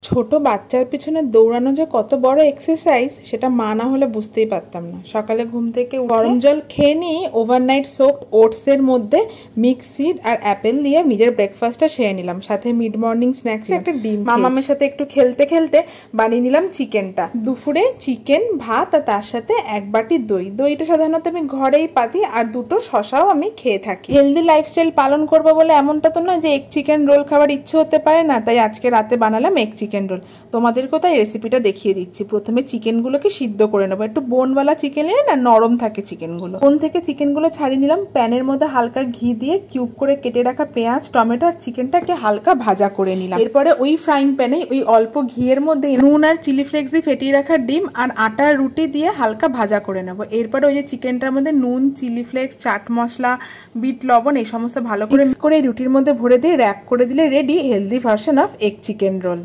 ছোট বাচ্চার পিছনে দৌড়ানো যে কত বড় এক্সারসাইজ সেটা মা না হলে বুঝতেই পারতাম না। সকালে ঘুম থেকে গরম জল খেয়ে নিয়ে ওভারনাইট সোকড ওটসের মধ্যে মিক্স সিড আর অ্যাপেল দিয়ে নিজের ব্রেকফাস্টটা সেরে নিলাম, সাথে মিড মর্নিং স্ন্যাক্সে একটা ডিম। মামামের সাথে একটু খেলতে খেলতে বানিয়ে নিলাম চিকেনটা। দুপুরে চিকেন, ভাত আর তার সাথে এক বাটি দই। দইটা সাধারণত আমি ঘরেই পাতি, আর দুটো শশাও আমি খেয়ে থাকি। হেলদি লাইফস্টাইল পালন করবো বলে এমনটা তো নয় যে এগ চিকেন রোল খাবার ইচ্ছে হতে পারে না, তাই আজকে রাতে বানালাম এগ চিকেন রোল। তোমাদেরকেও তাই রেসিপিটা দেখিয়ে দিচ্ছি। প্রথমে চিকেনগুলোকে সিদ্ধ করে নেবো। একটু বোনওয়ালা চিকেন এলে না নরম থাকে চিকেনগুলো। বোন থেকে চিকেনগুলো ছাড়িয়ে নিলাম। প্যানের মধ্যে হালকা ঘি দিয়ে কিউব করে কেটে রাখা পেঁয়াজ, টমেটো আর চিকেনটাকে হালকা ভাজা করে নিলাম। এরপরে ওই ফ্রাইং প্যানে ওই অল্প ঘিয়ের মধ্যে নুন আর চিলি ফ্লেক্স দিয়ে ফেটিয়ে রাখা ডিম আর আটার রুটি দিয়ে হালকা ভাজা করে নেবো। এরপরে ওই যে চিকেনটার মধ্যে নুন, chilli flakes, chaat masala, bit লবণ এই সমস্ত ভালো করে মিক্স করে রুটির মধ্যে ভরে দিয়ে র্যাপ করে দিলে ready healthy version of egg chicken roll.